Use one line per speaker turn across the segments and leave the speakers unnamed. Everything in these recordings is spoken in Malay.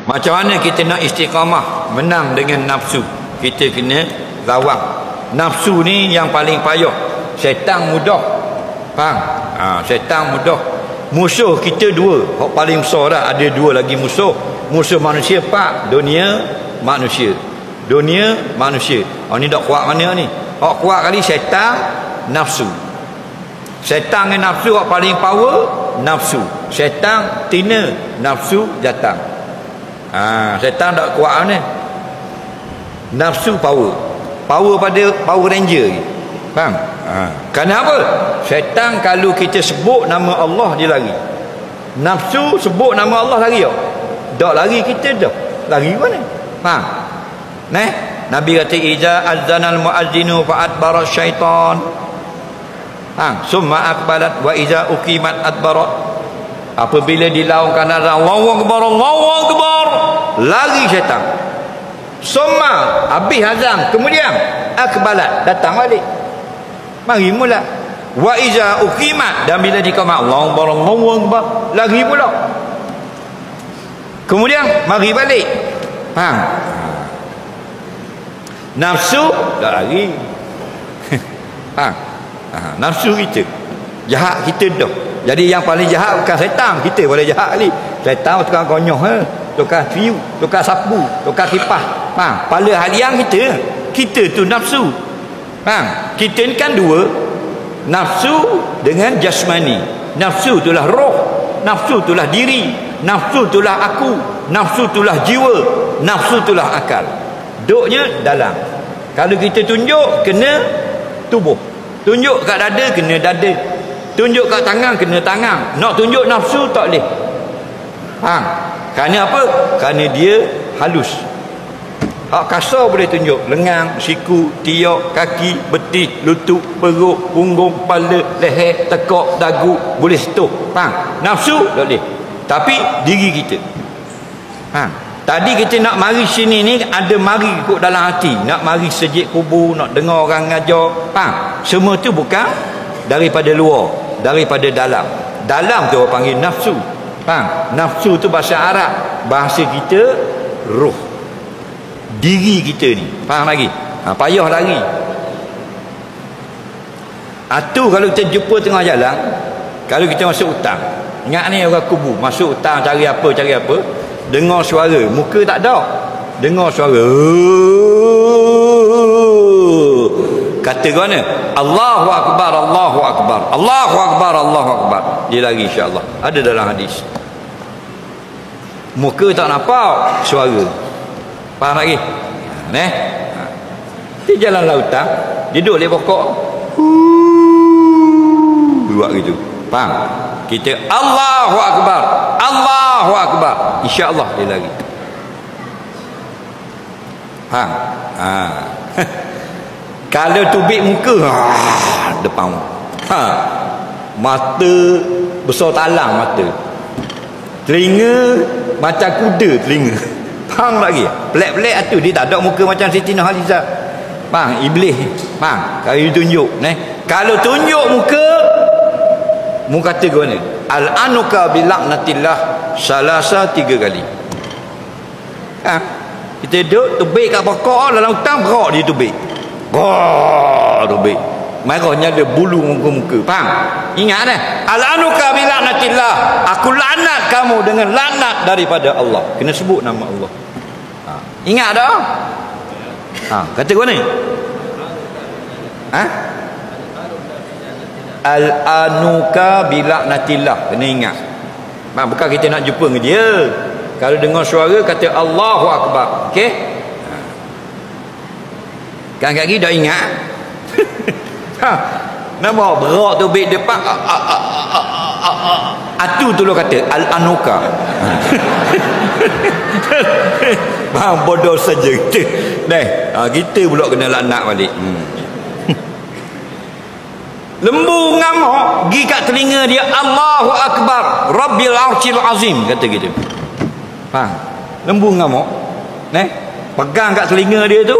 Macam mana kita nak istiqamah menang dengan nafsu? Kita kena rawang. Nafsu ni yang paling payah. Syaitan mudah. Faham? Syaitan mudah. Musuh kita dua. Hak paling besar dah. Ada dua lagi musuh. Musuh manusia 4. Dunia, manusia. Dunia, manusia. Ni tak kuat mana ni? Hak kuat kali syaitan, nafsu. Syaitan dengan nafsu hak paling power, nafsu. Syaitan tina, nafsu datang. Syaitan tak kuat mana? Nafsu power. Power pada Power Ranger. Faham? Kenapa? Syaitan kalau kita sebut nama Allah dia lari. Nafsu sebut nama Allah lari tak? Tak lari kita dah. Lari mana? Faham? Nabi kata iza azzanal muazzinu fa adbara syaitan. Summa aqbalat wa iza uqimat adbarat. Apabila dilaungkan Allahu akbar, Allahu akbar, lari syaitan. Summa habis azan, kemudian aqbalat, datang balik. Mari mula. Wa iza uqimat, dan bila diqamat Allahu akbar, Allahu akbar, lari pula. Kemudian mari balik. Faham? Nafsu dah lari. Nafsu kita jahat, kita dah. Jadi yang paling jahat bukan syaitan, kita boleh jahat kali. Syaitan tukang konyol, tukang fiu, tukang sapu, tukang kipas. Pala haliang kita tu nafsu. Kita ni kan dua, nafsu dengan jasmani. Nafsu itulah roh, nafsu itulah diri, nafsu itulah aku, nafsu itulah jiwa, nafsu itulah akal. Duknya dalam. Kalau kita tunjuk, kena tubuh. Tunjuk kat dada, kena dada. Tunjuk kat tangan, kena tangan. Nak tunjuk nafsu, tak boleh. Kerana apa? Kerana dia halus. Hak kasar boleh tunjuk. Lengan, siku, tiak, kaki, betis, lutut, perut, punggung, kepala, leher, tekak, dagu, boleh sentuh. Nafsu, tak boleh. Tapi diri kita. Tadi kita nak mari sini ni, ada mari ikut dalam hati. Nak mari sejik kubur, nak dengar orang ngajar. Semua tu bukan daripada luar, daripada dalam. Dalam tu orang panggil nafsu. Nafsu tu bahasa Arab, bahasa kita roh. Diri kita ni. Faham lagi? Payah lagi. Tu kalau kita jumpa tengah jalan, kalau kita masuk hutang. Ingat ni orang kubur, masuk hutang cari apa, dengar suara, muka tak ada, dengar suara, kata mana? Allahu akbar, Allahu akbar, Allahu akbar, Allahu akbar. Dia lagi insya-Allah. Ada dalam hadis. Muka tak nampak, suara. Faham lagi? Di jalan lautan, duduk di pokok, buat gitu. Faham? Kita Allahu akbar, Allahu akbar, insya-Allah dia lagi. Kalau tubik muka, depan. Mata besar talang mata. Telinga macam kuda telinga. Faham lagi? Pelik-pelik tu, dia tak ada muka macam Siti Nurhalizah. Faham? Iblis. Faham? Kalau dia tunjuk, kalau tunjuk muka, mu kata ke mana? Al-anuka bilaknatillah salasa 3 kali. Kita duduk tubik kat pokok dalam hutan, berak dia tubik. Tubik. Marahnya ada bulu muka-muka. Faham? Ingat Al-anuka bilaknatillah, aku laknat kamu dengan laknat daripada Allah. Kena sebut nama Allah. Ingat tak? Kata ke mana? Al-anuka bilaknatillah. Kena ingat. Bukan kita nak jumpa dengan dia. Kalau dengar suara kata Allahu akbar. Okey? Kan lagi dah ingat. Nampak berak tu beg depan. Atu tu lo kata al-anuka. Bang bodoh saja kita. Kita pula kena laknat balik. Lembu ngamuk gi kat telinga dia, Allahu akbar, Rabbil arsyil azim, kata gitu. Faham? Lembu ngamuk, pegang kat telinga dia tu,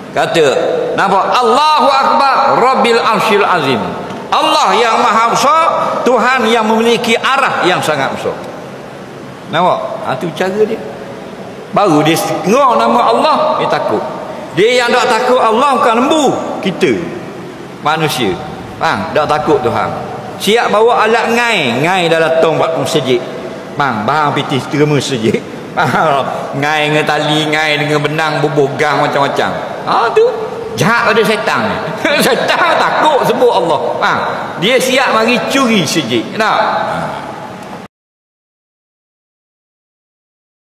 kata, nampak? Allahu akbar, Rabbil arsyil azim. Allah yang maha besar, Tuhan yang memiliki arah yang sangat besar. Nampak? Itu cara dia. baru dia dengar nama Allah, dia takut. Dia yang tak takut Allah bukan lembu, kita manusia. Bang, tak takut Tuhan. Siap bawa alat ngai dalam tong buat masjid. Bang, bahang piti terima masjid. Ngai dengan tali, ngai dengan benang, berbogang macam-macam. Tu jahat pada syaitan ni. Syaitan takut sebut Allah. Dia siap mari curi masjid. Kenapa?